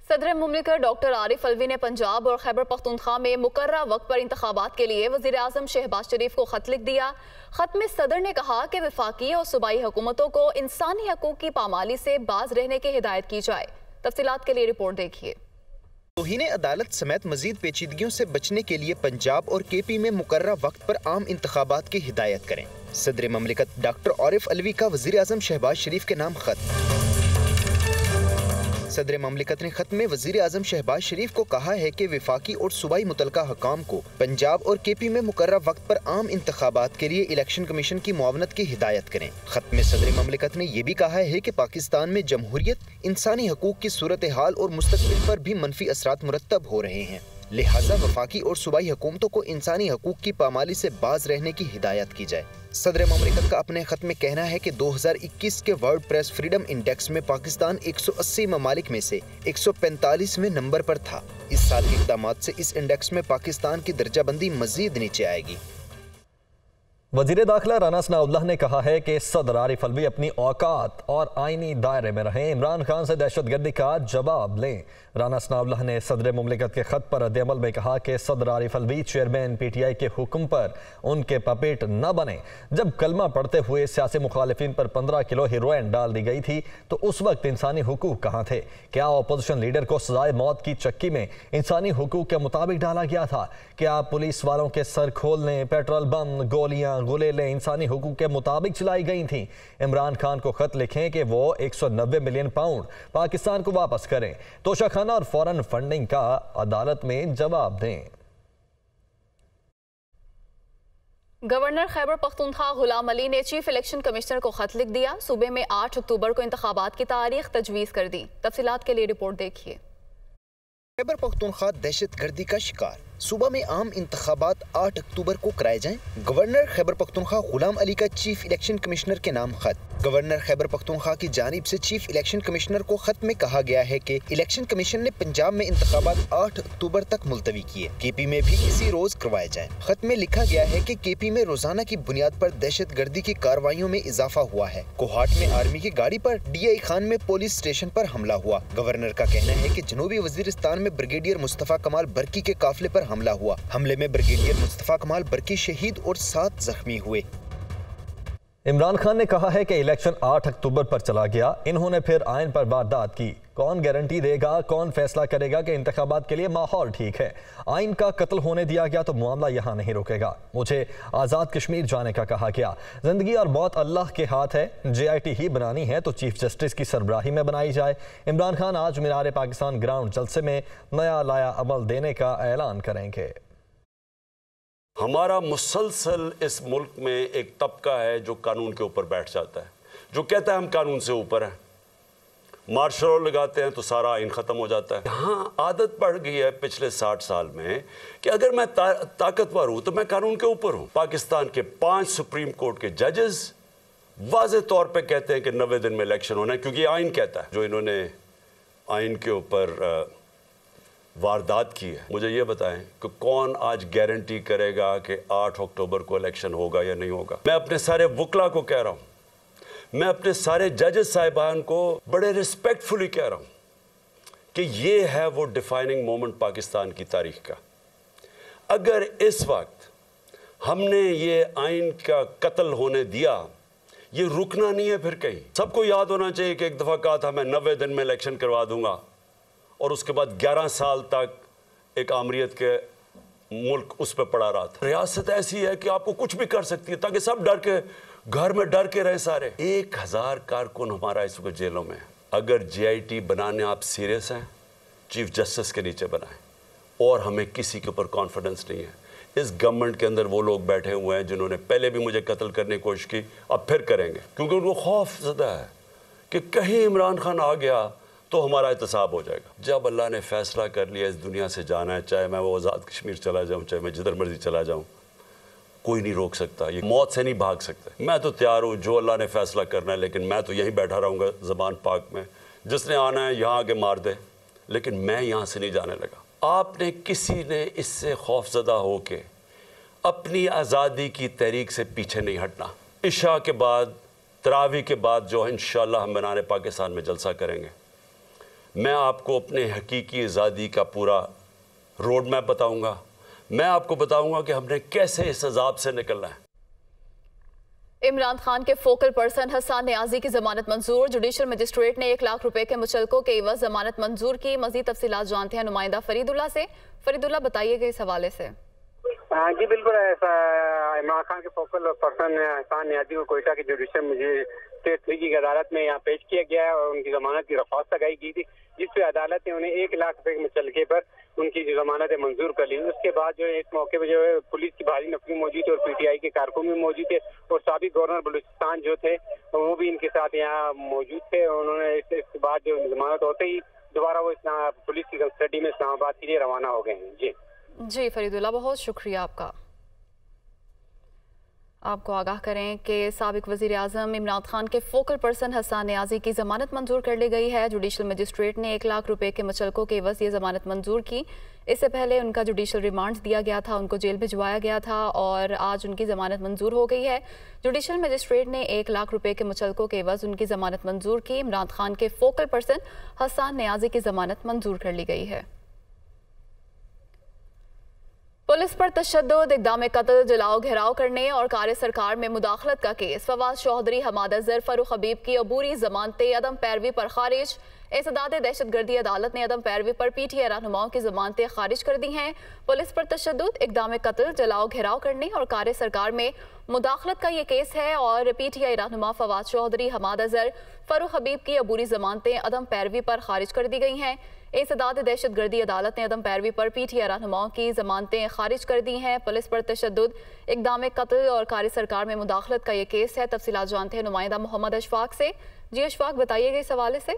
सदर मुमलिकत डॉक्टर आरिफ अलवी ने पंजाब और खैबर पख्तूनख्वा में मुकर्ररा वक्त पर इंतखाबात के लिए वज़ीर आज़म शहबाज शरीफ को खत लिख दिया। खत में सदर ने कहा कि वफाकी और सूबाई हुकूमतों को इंसानी हकूक़ की पामाली से बाज रहने की हिदायत की जाए। तफसीलात के लिए रिपोर्ट देखिए। तौहीन अदालत समेत मजीद पेचीदगियों से बचने के लिए पंजाब और KP में मुकर्ररा वक्त पर आम इंतखाबात की हिदायत करें। सदर मुमलिकत डॉक्टर आरिफ अलवी का वज़ीर आज़म शहबाज शरीफ के नाम खत। सदर ममलिकत ने खत में वज़ीर आज़म शहबाज शरीफ को कहा है कि वफाकी और सूबाई मुतलका हकाम को पंजाब और KP में मुकर्ररा वक्त पर आम इंतखाबात के लिए इलेक्शन कमीशन की मुआवनत की हिदायत करें। खत में सदर ममलिकत ने यह भी कहा है कि पाकिस्तान में जमहूरियत, इंसानी हकूक़ की सूरत हाल और मुस्तक़बिल पर भी मनफी असरात मुरतब हो रहे हैं, लिहाजा वफाकी और सूबाई हुकूमतों को इंसानी हकूक़ की पामाली से बाज रहने की हिदायत की जाए। सदर ममलिकत का अपने खत में कहना है कि 2021 के वर्ल्ड प्रेस फ्रीडम इंडेक्स में पाकिस्तान 180 ममालिक में से 145वें नंबर पर था। इस साल के इक़दामात से इस इंडेक्स में पाकिस्तान की दर्जाबंदी मजीद नीचे आएगी। वज़ीर दाखिला राना सनाउल्लाह ने कहा है कि सदर आरिफ अलवी अपनी औकात और आईनी दायरे में रहें, इमरान खान से दहशतगर्दी का जवाब लें। राना सनाउल्लाह ने सदर मुमलिकत के खत पर रद्द-ए-अमल में कहा कि सदर आरिफ अलवी चेयरमैन PTI के हुक्म पर उनके पपेट न बने। जब कलमा पढ़ते हुए सियासी मुखालिफिन पर 15 किलो हीरोइन डाल दी गई थी तो उस वक्त इंसानी हुकूक कहाँ थे? क्या अपोजिशन लीडर को सजाए मौत की चक्की में इंसानी हुकूक के मुताबिक डाला गया था? क्या पुलिस वालों के सर खोलने, पेट्रोल बम, गोलियां, गुलेलें इंसानी हुकूक के मुताबिक चलाई गई थीं? इमरान खान को खत लिखें कि वो 190 मिलियन पाउंड पाकिस्तान को वापस करें, तोशाखाना और फॉरेन फंडिंग का अदालत में जवाब दें। गवर्नर खैबर पख्तूनख्वा गुलाम अली ने चीफ इलेक्शन कमिश्नर को खत लिख दिया। सूबे में 8 अक्टूबर को इंतखाबात की तारीख तजवीज़ कर दी। तफसीलात के लिए रिपोर्ट देखिए। खैबर पख्तूनख्वा दहशत गर्दी का शिकार, सूबा में आम इंतखाबात 8 अक्टूबर को कराए जाएं। गवर्नर खैबर पख्तूनख्वा गुलाम अली का चीफ इलेक्शन कमिश्नर के नाम खत। गवर्नर खैबर पख्तूनख्वा की जानिब से चीफ इलेक्शन कमिश्नर को खत में कहा गया है कि इलेक्शन कमीशन ने पंजाब में इंतखाबात 8 अक्टूबर तक मुलतवी किए, KP में भी इसी रोज करवाए जाएं। खत में लिखा गया है कि KP में रोजाना की बुनियाद पर दहशत गर्दी की कार्रवाइयों में इजाफा हुआ है। कोहाट में आर्मी की गाड़ी पर, DI खान में पुलिस स्टेशन पर हमला हुआ। गवर्नर का कहना है कि जनूबी वजीरिस्तान में ब्रिगेडियर मुस्तफा कमाल बरकी के काफिले पर हमला हुआ। हमले में ब्रिगेडियर मुस्तफा कमाल बरकी शहीद और 7 जख्मी हुए। इमरान खान ने कहा है कि इलेक्शन 8 अक्टूबर पर चला गया, इन्होंने फिर आइन पर वारदात की। कौन गारंटी देगा, कौन फैसला करेगा कि इंतखाबात के लिए माहौल ठीक है? आइन का कत्ल होने दिया गया तो मामला यहाँ नहीं रुकेगा। मुझे आज़ाद कश्मीर जाने का कहा गया। जिंदगी और मौत अल्लाह के हाथ है। JIT ही बनानी है तो चीफ जस्टिस की सरबराही में बनाई जाए। इमरान खान आज मीनार पाकिस्तान ग्राउंड जलसे में नया लाया अमल देने का ऐलान करेंगे। हमारा मुसलसल इस मुल्क में एक तबका है जो कानून के ऊपर बैठ जाता है, जो कहता है हम कानून से ऊपर हैं। मार्शल लॉ लगाते हैं तो सारा आइन ख़त्म हो जाता है। यहाँ आदत पड़ गई है पिछले 60 साल में कि अगर मैं ताकतवर हूँ तो मैं कानून के ऊपर हूँ। पाकिस्तान के 5 सुप्रीम कोर्ट के जजेस वाज़े तौर पे कहते हैं कि 90 दिन में इलेक्शन होना है, क्योंकि आइन कहता है। जो इन्होंने आइन के ऊपर वारदात की है, मुझे ये बताएं कि कौन आज गारंटी करेगा कि 8 अक्टूबर को इलेक्शन होगा या नहीं होगा? मैं अपने सारे वकला को कह रहा हूँ, मैं अपने सारे जजेस साहिबान को बड़े रिस्पेक्टफुली कह रहा हूँ कि ये है वो डिफाइनिंग मोमेंट पाकिस्तान की तारीख का। अगर इस वक्त हमने ये आइन का कत्ल होने दिया, ये रुकना नहीं है फिर कहीं। सबको याद होना चाहिए कि एक दफ़ा कहा था मैं 90 दिन में इलेक्शन करवा दूंगा, और उसके बाद 11 साल तक एक आमरीत के मुल्क उस पर पड़ा रहा था। रियासत ऐसी है कि आपको कुछ भी कर सकती है, ताकि सब डर के घर में डर के रहे सारे। 1000 कारकुन हमारा इस वक्त जेलों में है। अगर JIT बनाने आप सीरियस हैं, चीफ जस्टिस के नीचे बनाएं, और हमें किसी के ऊपर कॉन्फिडेंस नहीं है। इस गवर्नमेंट के अंदर वो लोग बैठे हुए हैं जिन्होंने पहले भी मुझे कत्ल करने की कोशिश की, अब फिर करेंगे, क्योंकि उनको खौफ ज़दा है कि कहीं इमरान खान आ गया तो हमारा एहतसाब हो जाएगा। जब अल्लाह ने फैसला कर लिया इस दुनिया से जाना है, चाहे मैं वो आज़ाद कश्मीर चला जाऊँ, चाहे मैं जिधर मर्जी चला जाऊँ, कोई नहीं रोक सकता। ये मौत से नहीं भाग सकता। मैं तो तैयार हूँ, जो अल्लाह ने फैसला करना है, लेकिन मैं तो यहीं बैठा रहूँगा ज़बान पाक में। जिसने आना है यहाँ आके मार दे, लेकिन मैं यहाँ से नहीं जाने लगा। आपने किसी ने इससे खौफज़दा हो के अपनी आज़ादी की तहरीक से पीछे नहीं हटना। इशा के बाद, तरावी के बाद जो इंशाअल्लाह हम मीनार पाकिस्तान में जलसा करेंगे, मैं आपको अपने हकीकी आज़ादी का पूरा रोड मैप बताऊँगा। मैं आपको बताऊँगा कि हमने कैसे इस अजाब से निकलना है। इमरान खान के फोकल पर्सन हसन नियाजी की जमानत मंजूर। जुडिशल मजिस्ट्रेट ने 1 लाख रुपए के मुचलकों के एवज जमानत मंजूर की। मजीद तफसीलात जानते हैं नुमाइंदा फरीदुल्ला से। फरीदुल्ला, बताइएगा इस हवाले से। जी बिल्कुल, इमरान खान के फोकल पर्सन हसन नियाजी को कोयटा की जुडिशल मजिस्ट्रेट 3 की अदालत में यहाँ पेश किया गया है और उनकी जमानत की दरख्वास्त लगाई गई थी, जिसपे अदालत ने उन्हें 1 लाख रुपए के मुचलके पर उनकी जो जमानत मंजूर कर ली। उसके बाद जो है इस मौके पर जो है पुलिस की भारी नफरी मौजूद है और PTI के कारकुन भी मौजूद थे और साबिक गवर्नर बलूचिस्तान जो थे वो भी इनके साथ यहाँ मौजूद थे। उन्होंने इसके बाद जो जमानत होते ही दोबारा वो पुलिस की कस्टडी में इस्लामाबाद के लिए रवाना हो गए हैं। जी फरीदुल्ला, बहुत शुक्रिया आपका। आपको आगाह करें कि साबिक वज़ीर आज़म इमरान खान के फोकल पर्सन हसन नियाजी की जमानत मंजूर कर ली गई है। जुडिशल मजिस्ट्रेट ने 1 लाख रुपए के मुचलकों के एवज ये जमानत मंजूर की। इससे पहले उनका जुडिशल रिमांड दिया गया था, उनको जेल भिजवाया गया था और आज उनकी जमानत मंजूर हो गई है। जुडिशल मजिस्ट्रेट ने 1 लाख रुपए के मुचलकों के एवज उनकी जमानत मंजूर की। इमरान खान के फोकल पर्सन हसन नियाजी की जमानत मंजूर कर ली गई है। पुलिस पर तशद्दुद, इक़दाम कत्ल, जलाओ घेराव करने और कार्य सरकार में मुदाखलत का केस। फवाद चौधरी, हमाद अजहर, फरूख हबीब की अबूरी जमानतें अदम पैरवी पर खारिज। एतदाद दहशतगर्दी अदालत ने अदम पैरवी पर PTI रहनुमाओं की जमानतें खारिज कर दी हैं। पुलिस पर तशद्दुद, इक़दाम कत्ल, जलाओ घेराव करने और कार्य सरकार में मुदाखलत का ये केस है और PTI रहनुमा फवाद चौधरी, हमाद अजहर, फरूख हबीब की अबूरी जमानतें अदम पैरवी पर खारिज कर दी गई हैं। एतदाद दहशतगर्दी अदालत ने अदम पैरवी पर PTI रहनुमाओं की जमानतें खारिज कर दी हैं। पुलिस पर तशद्दुद, इक़दाम कत्ल और कार्य सरकार में मुदाखलत का ये केस है। तफसीलात जानते हैं नुमाइंदा मोहम्मद अशफाक से। जी अशफाक, बताइएगा इस हवाले से।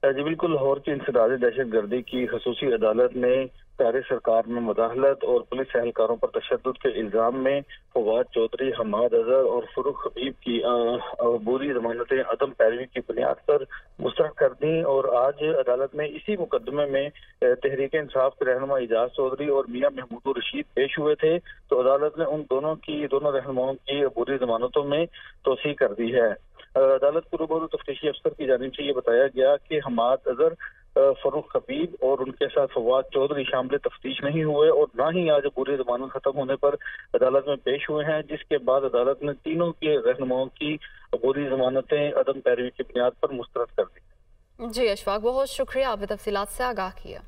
जी बिल्कुल, लाहौर की इंसदाद दहशतगर्दी की खसूसी अदालत ने कार्य सरकार में मुदाखलत और पुलिस एहलकारों पर तशद्दुद के इल्जाम में फवाद चौधरी, हमाद अजहर और फरूख हबीब की अबूरी जमानतें अदम पैरवी की बुनियाद पर मुस्तरद कर दी और आज अदालत में इसी मुकदमे में तहरीक इंसाफ के रहनुमा एजाज चौधरी और मियां महमूद रशीद पेश हुए थे। तो अदालत ने उन दोनों रहनुमाओं की अबूरी जमानतों में तोसी कर दी है। अदालत को रूबरू तफ्तीशी अफसर की जानिब से ये बताया गया कि हमाद अजहर, फरूख हबीब और उनके साथ फवाद चौधरी शामिल तफ्तीश नहीं हुए और ना ही आज पूरी जमानत खत्म होने पर अदालत में पेश हुए हैं, जिसके बाद अदालत ने तीनों के रहनुमाओं की पूरी जमानतें अदम पैरवी की बुनियाद पर मुस्तरद कर दी। जी अशफाक, बहुत शुक्रिया, आपने तफसीलात से आगाह किया।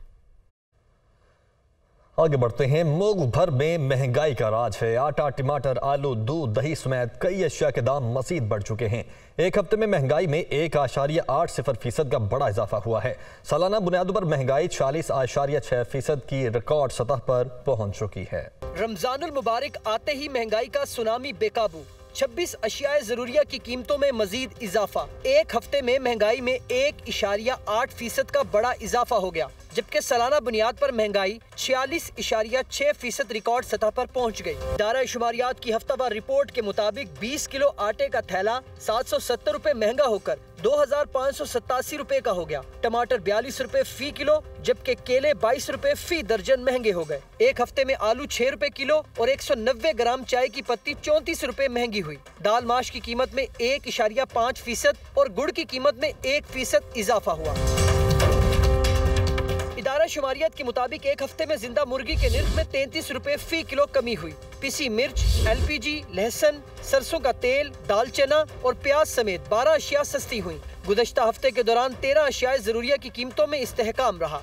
आगे बढ़ते हैं। मुल्क भर में महंगाई का राज है। आटा, टमाटर, आलू, दूध, दही समेत कई अशिया के दाम मजीद बढ़ चुके हैं। एक हफ्ते में महंगाई में 1.80% का बड़ा इजाफा हुआ है। सालाना बुनियादों पर महंगाई 40.6% की रिकॉर्ड सतह पर पहुंच चुकी है। रमजानुल मुबारक आते ही महंगाई का सुनामी बेकाबू। 26 अशियाए जरूरिया की कीमतों में मजीद इजाफा। एक हफ्ते में महंगाई में 1.8% का बड़ा इजाफा हो गया, जबकि सालाना बुनियाद पर महंगाई 46.6% रिकॉर्ड सतह पर पहुंच गई। इदारा शुमारियात की हफ्तावार रिपोर्ट के मुताबिक 20 किलो आटे का थैला 770 रुपए महंगा होकर 2587 रुपए का हो गया। टमाटर 42 रुपए फी किलो, जबकि केले 22 रुपए फी दर्जन महंगे हो गए। एक हफ्ते में आलू 6 रुपए किलो और 190 ग्राम चाय की पत्ती 34 रुपए महंगी हुई। दाल माश की कीमत में 1.5% और गुड़ की कीमत में 1% इजाफा हुआ। इदारा शुमारियत के मुताबिक एक हफ्ते में जिंदा मुर्गी के निर्ख में 33 रुपए फी किलो कमी हुई। पिसी मिर्च, LPG, लहसुन, सरसों का तेल, दालचना और प्याज समेत 12 अशिया सस्ती हुई। गुज़श्ता हफ्ते के दौरान 13 अशियाए जरूरिया की कीमतों में इस्तेहकाम रहा।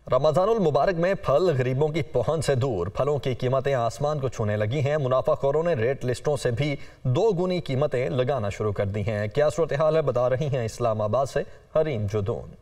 रमजानुल मुबारक में फल गरीबों की पहुंच से दूर। फलों की कीमतें आसमान को छूने लगी हैं। मुनाफाखोरों ने रेट लिस्टों से भी 2 गुनी कीमतें लगाना शुरू कर दी हैं। क्या सूरत हाल है, बता रही हैं इस्लामाबाद से हरीम जुदून।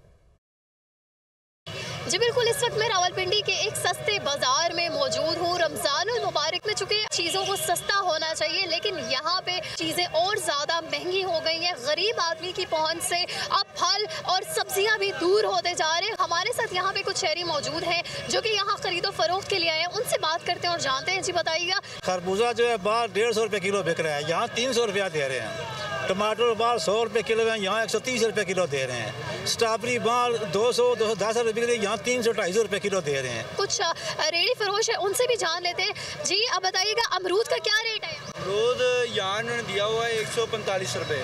जी बिल्कुल, इस वक्त मैं रावलपिंडी के एक सस्ते बाजार में मौजूद हूँ। रमजानुल मुबारक में चूंकि चीज़ों को सस्ता होना चाहिए, लेकिन यहाँ पे चीज़ें और ज़्यादा महंगी हो गई हैं। गरीब आदमी की पहुँच से अब फल और सब्जियाँ भी दूर होते जा रहे हैं। हमारे साथ यहाँ पे कुछ शहरी मौजूद हैं जो कि यहाँ खरीदो फरोख्त के लिए आए हैं। उनसे बात करते हैं और जानते हैं। जी बताइएगा। खरबूजा जो है बाहर 150 रुपये किलो बिक रहा है, यहाँ 300 रुपया दे रहे हैं। टमाटर बाहर 100 रुपये किलो है, यहाँ 130 रुपये किलो दे रहे हैं। स्ट्रॉबेरी बाहर 210 रुपये बिक रही है, यहाँ 300-250 रुपये किलो दे रहे हैं। कुछ रेडी फरोश है, उनसे भी जान लेते हैं। जी अब बताइएगा, अमरूद का क्या रेट है? अमरूद यहाँ उन्होंने दिया हुआ है 145 रुपये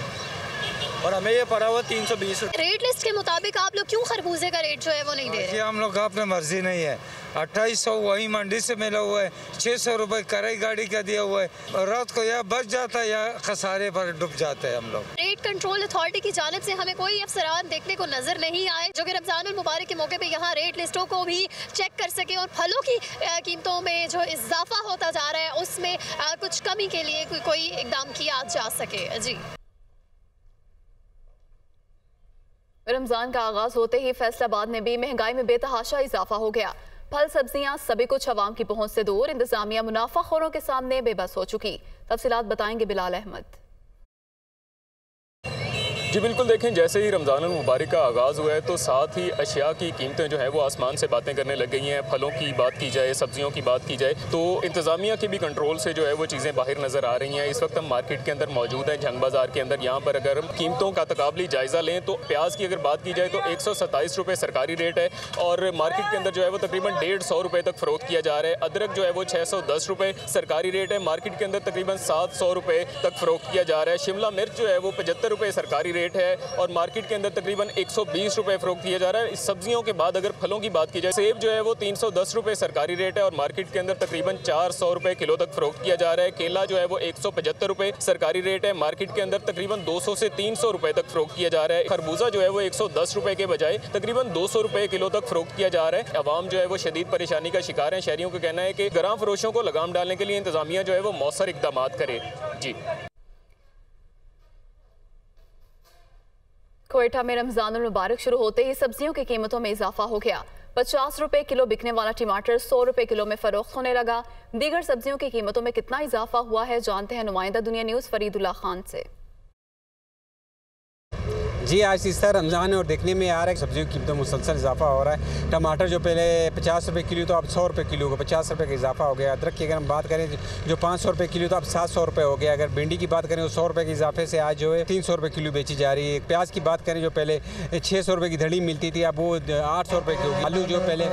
और हमें ये पड़ा हुआ 320 रुपये। रेट लिस्ट के मुताबिक आप लोग क्यों खरबूजे का रेट जो है वो नहीं दे रहे? हम लोग का अपने मर्जी नहीं है। 2800 वही मंडी से मिला हुआ है, 600 रुपये कराई गाड़ी का दिया हुआ है, रात को या बच जाता है या खसारे पर डूब जाते हैं हम लोग। रेट कंट्रोल अथॉरिटी की जानिब से हमें कोई अफसरान देखने को नजर नहीं आए जो कि रमजान उल मुबारक के मौके पे यहाँ रेट लिस्टों को भी चेक कर सके और फलों की कीमतों में जो इजाफा होता जा रहा है उसमें कुछ कमी के लिए कोई इकदाम किया जा सके। जी, रमजान का आगाज होते ही फैसलाबाद में भी महंगाई में बेतहाशा इजाफा हो गया। फल सब्जियां सभी कुछ अवाम की पहुंच से दूर, इंतजामिया मुनाफाखोरों के सामने बेबस हो चुकी। तफसीलात बताएंगे बिलाल अहमद। जी बिल्कुल, देखें जैसे ही रमज़ान मुबारक का आगाज़ हुआ है तो साथ ही अशिया की कीमतें जो है वो आसमान से बातें करने लग गई हैं। फलों की बात की जाए, सब्जियों की बात की जाए तो इंतज़ामिया के भी कंट्रोल से जो है वो चीज़ें बाहर नज़र आ रही हैं। इस वक्त हम मार्केट के अंदर मौजूद हैं, जंग बाज़ार के अंदर। यहाँ पर अगर हम कीमतों का तकाबली जायज़ा लें तो प्याज की अगर बात की जाए तो 127 रुपये सरकारी रेट है और मार्केट के अंदर जो है वो तकरीबन 150 रुपये तक फ़रोख्त किया जा रहा है। अदरक जो है वो 610 रुपये सरकारी रेट है, मार्केट के अंदर तकरीबन 700 रुपये तक फ़रोख्त किया जा रहा है। शिमला मिर्च जो है वो 75 रुपये सरकारी रेट है और मार्केट के अंदर तकरीबन 120 रुपये फ़रोख्त किया जा रहा है। इस सब्जियों के बाद अगर फलों की बात की जाए, सेब जो है वो 310 रुपये सरकारी रेट है और मार्केट के अंदर तकरीबन 400 रुपये किलो तक फ़रोख्त किया जा रहा है। केला जो है वो 175 रुपये सरकारी रेट है, मार्केट के अंदर तकरीबन 200 से 300 रुपये तक फ़रोख्त किया जा रहा है। खरबूजा जो है वो 110 रुपये के बजाय तकरीबन 200 रुपये किलो तक फ़रोख्त किया जा रहा है। अवाम जो है वो शदीद परेशानी का शिकार है। शहरियों का कहना है कि गरां फरोशों को लगाम डालने के लिए इंतजामिया जो है वो मौसर इकदाम करे। जी, क्वेटा में रमजान मुबारक शुरू होते ही सब्जियों की कीमतों में इजाफा हो गया। 50 रुपए किलो बिकने वाला टमाटर 100 रुपए किलो में फरोख्त होने लगा। दीगर सब्जियों की कीमतों में कितना इजाफा हुआ है, जानते हैं नुमाइंदा दुनिया न्यूज़ फरीदुल्लाह खान से। जी, आज इस तरह रमज़ान है और देखने में आ रहा है सब्जियों की कीमतों में मुसलसल इजाफा हो रहा है। टमाटर जो पहले 50 रुपये किलो तो अब 100 रुपये किलो को 50 रुपये का इजाफा हो गया। अदरक की अगर हम बात करें जो 500 रुपये किलो तो अब 700 रुपये हो गया। अगर भिंडी की बात करें तो 100 रुपये के इजाफे से आज जो है 300 रुपये किलो बेची जा रही है। प्याज की बात करें जो पहले 600 रुपये की धड़ी मिलती थी अब वो 800 रुपये की होगी। आलू जो पहले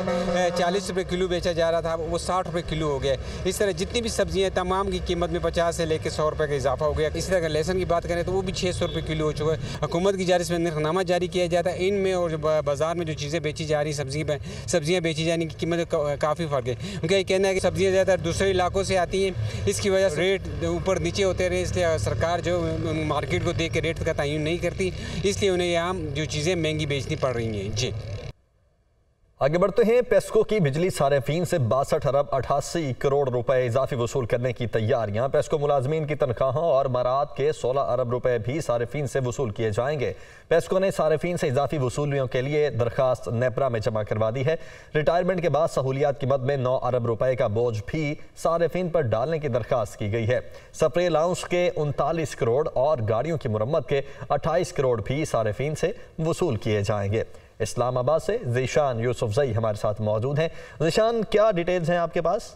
40 रुपये किलो बेचा जा रहा था वो 60 रुपये किलो हो गया। इस तरह जितनी भी सब्जियाँ तमाम की कीमत में 50 से लेकर 100 रुपये का इजाफा हो गया। इसी तरह अगर लहसुन की बात करें तो वो भी 600 रुपये किलो हो चुका है। हुकूमत की जानिब से निर्खनामा जारी किया जाता है इनमें और बाजार में जो चीज़ें बेची जा रही सब्जियां बेची जाने की कीमत काफ़ी फ़र्क है। उनका ये कहना है कि सब्जियां ज़्यादातर दूसरे इलाकों से आती हैं, इसकी वजह से रेट ऊपर नीचे होते रहे, इसलिए सरकार जो मार्केट को देख के रेट का तयन नहीं करती, इसलिए उन्हें यहाँ जो चीज़ें महंगी बेचनी पड़ रही हैं। जी, आगे बढ़ते हैं। पेस्को की बिजली सारिफीन से 62 अरब 88 करोड़ रुपए इजाफी वसूल करने की तैयारियां। पेस्को मुलाजमीन की तनख्वाहों और मराद के 16 अरब रुपए भी सारिफीन से वसूल किए जाएंगे। पेस्को ने सारिफीन से इजाफी वसूलियों के लिए दरखास्त नेपरा में जमा करवा दी है। रिटायरमेंट के बाद सहूलियात की मद में 9 अरब रुपए का बोझ भी सारिफीन पर डालने की दरखास्त की गई है। सफरे अलाउंस के 39 करोड़ और गाड़ियों की मुरम्मत के 28 करोड़ भी सारिफीन से वसूल किए जाएंगे। इस्लामाबाद से ज़ीशान यूसुफजई हमारे साथ मौजूद हैं। ज़ीशान, क्या डिटेल्स हैं आपके पास?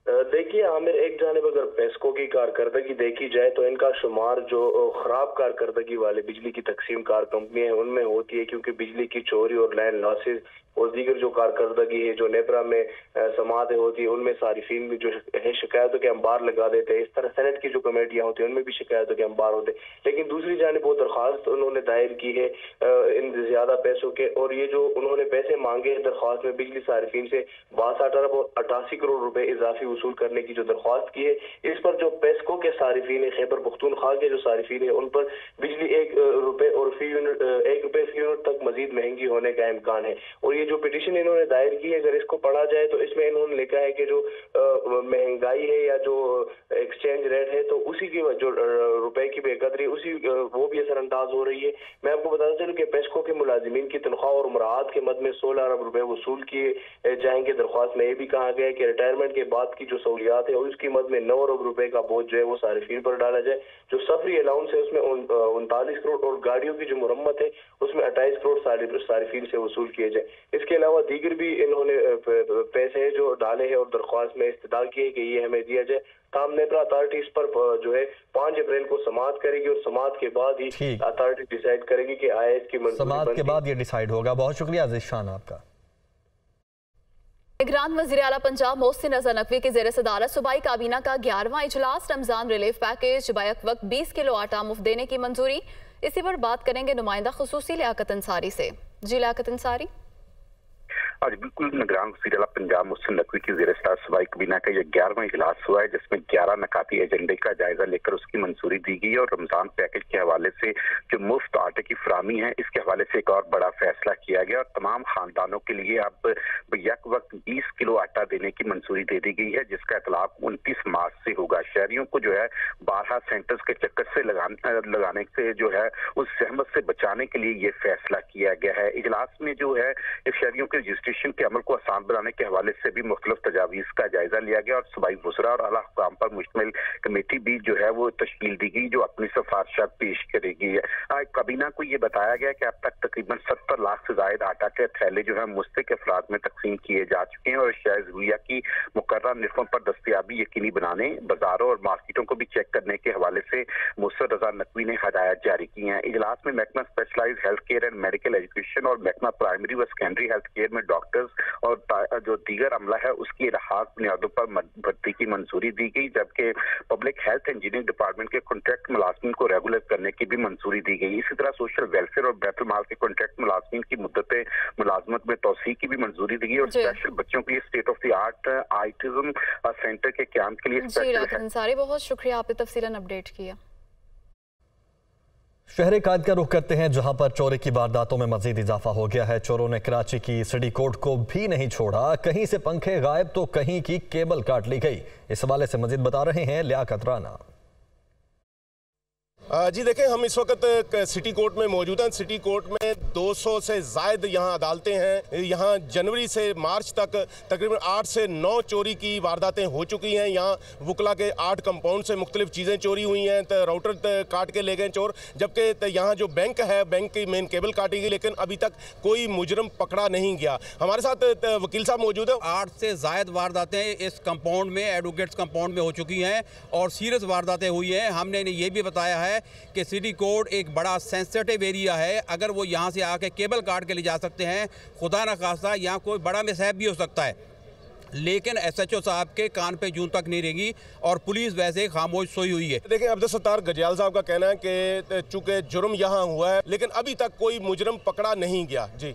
देखिए आमिर, एक जानिब अगर पेस्को की कारकर्दगी देखी जाए तो इनका शुमार जो खराब कारकर्दगी वाले बिजली की तकसीम कार कंपनियां हैं उनमें होती है, क्योंकि बिजली की चोरी और लैंड लॉसेज और दीगर जो कारकर्दगी है जो नेपरा में समातें होती है उनमें सारिफीन भी जो है शिकायतों के अंबार लगा देते हैं। इस तरह सेनेट की जो कमेटियां होती हैं उनमें भी शिकायतों के अंबार होते हैं। लेकिन दूसरी जानिब वो दरख्वास्त उन्होंने दायर की है इन ज्यादा पैसों के, और ये जो उन्होंने पैसे मांगे दरख्वास्त में बिजली सारिफीन से 62 अरब और 88 करोड़ रुपए इजाफी वसूल करने की जो दरख्वास्त की है, इस पर जो पेस्को के सारिफीन है, खैबर पख्तूनख्वा के जो सारिफीन है, उन पर बिजली 1 रुपए और फी यूनिट तक मजीद महंगी होने का इम्कान है। और ये जो पिटीशन इन्होंने दायर की है, अगर इसको पढ़ा जाए तो इसमें इन्होंने लिखा है कि जो महंगाई है या जो एक्सचेंज रेट है तो उसी की जो रुपए की बेकदरी उसी वो भी असरअंदाज हो रही है। मैं आपको बताता चलूं कि पेस्को के मुलाजिमीन की तनख्वाह और मुराद के मद में 16 अरब रुपए वसूल किए जाएंगे। दरख्वास्त में ये भी कहा गया है कि रिटायरमेंट के बाद की जो सहूलियात है उसकी मद में 9 अरब रुपए का बोझ जो है वो सारिफीन पर डाला जाए। जो सफरी अलाउंस है उसमें 39 करोड़ और गाड़ियों की जो मुरम्मत है उसमें 28 करोड़ सारिफीन से वसूल किए जाए। इसके अलावा दीगर भी इन्होंने पैसे जो डाले हैं और दरख्वास्त में इस्तदा किए कि ये हमें दिया जाए। ताम नेपरा अथॉरिटी इस पर जो है 5 अप्रैल को समाअत करेगी और समाअत के बाद ही अथॉरिटी डिसाइड करेगी कि आया इसकी मंजूरी। समाअत के बाद ये डिसाइड होगा। बहुत शुक्रिया ज़ीशान आपका। निगरान वज़ीर आला पंजाब मोहसिन रज़ा नकवी की ज़ेर सदारत सूबाई काबीना का 11वां इजलास। रमजान रिलीफ पैकेज बैक वक्त 20 किलो आटा मुफ्त देने की मंजूरी। इसी पर बात करेंगे नुमाइंदा खुसूसी लियाकत अंसारी से। जी लियाकत अंसारी। आज बिल्कुल निगरान वज़ीर आला पंजाब मोहसिन नकवी की ज़ेर-ए-सदारत सूबाई काबीना का यह 11वां इजलास हुआ है, जिसमें 11 नकाती एजेंडे का जायजा लेकर उसकी मंजूरी दी गई है। और रमजान पैकेज के हवाले से जो मुफ्त आटे की फराहमी है, इसके हवाले से एक और बड़ा फैसला किया गया और तमाम खानदानों के लिए अब यक वक्त 20 किलो आटा देने की मंजूरी दे दी गई है, जिसका इतलाक 29 मार्च से होगा। शहरियों को जो है 12 सेंटर्स के चक्कर से लगाने से जो है उस सहमत से बचाने के लिए ये फैसला किया गया है। इजलास में जो है शहरियों के रजिस्ट्रेशन के अमल को आसान बनाने के हवाले से भी मुख्तलिफ तजावीज़ का जायजा लिया गया और सूबाई वज़रा और आला हुकाम पर मुश्तमिल कमेटी भी जो है वो तश्कील दी गई, जो अपनी सिफारिशात पेश करेगी। काबीना को ये बताया गया कि अब तक तकरीबन 70 लाख से ज़ायद आटा के थैले जो है मुस्तहिक अफराद में तकसीम किए जा चुके हैं और अशिया ज़रूरिया की मुकर्रर निर्खों पर दस्तयाबी यकीनी बनाने, बाजारों और मार्केटों को भी चेक करने के हवाले से मुसर रजा नकवी ने हदायत जारी की हैं। इजलास में महकमा specialized health care and medical education और महकमा प्राइमरी व सेकेंडरी हेल्थ केयर में डॉक्टर्स और जो दीगर अमला है उसकी राहत बुनियादों पर भर्ती की मंजूरी दी गई, जबकि पब्लिक हेल्थ इंजीनियरिंग डिपार्टमेंट के कॉन्ट्रैक्ट मुलाजमीन को रेगुलर करने की भी मंजूरी दी गई। इसी तरह सोशल वेलफेयर और बैतुल माल के कॉन्ट्रैक्ट मुलाजमीन की मुद्दत मुलाजमत में तौसीक की भी मंजूरी दी गई और स्पेशल बच्चों के लिए state of the art autism centre के क्याम के लिए स्पेशल। बहुत शुक्रिया, आपने तफसीलन अपडेट किया। शहर कायद का रुख करते हैं, जहां पर चोरी की वारदातों में मजीद इजाफा हो गया है। चोरों ने कराची की सिटी कोर्ट को भी नहीं छोड़ा, कहीं से पंखे गायब तो कहीं की केबल काट ली गई। इस हवाले से मजीद बता रहे हैं लियाकत राना। जी देखें, हम इस वक्त सिटी कोर्ट में मौजूद हैं। सिटी कोर्ट में 200 से ज़ायद यहाँ अदालतें हैं। यहाँ जनवरी से मार्च तक तकरीबन 8 से 9 चोरी की वारदातें हो चुकी हैं। यहाँ वुकला के 8 कंपाउंड से मुख्तलिफ चीज़ें चोरी हुई हैं, तो राउटर काट के ले गए चोर, जबकि यहाँ जो बैंक है, बैंक की मेन केबल काटी गई, लेकिन अभी तक कोई मुजरम पकड़ा नहीं गया। हमारे साथ वकील साहब मौजूद है। 8 से ज़ायद वारदातें इस कंपाउंड में, एडवोकेट्स कंपाउंड में हो चुकी हैं और सीरियस वारदातें हुई हैं। हमने ये भी बताया है कि सिटी कोर्ट एक बड़ा सेंसिटिव एरिया है, अगर वो यहाँ से आके केबल काट के ले जा सकते हैं, खुदा न खास्ता यहाँ कोई बड़ा मिसहैप भी हो सकता है। लेकिन एसएचओ साहब के कान पे जून तक नहीं रहेगी और पुलिस वैसे खामोश सोई हुई है। देखिए, अब्दुल सत्तार गजयाल साहब का कहना है कि चूंकि जुर्म यहाँ हुआ है लेकिन अभी तक कोई मुजरम पकड़ा नहीं गया। जी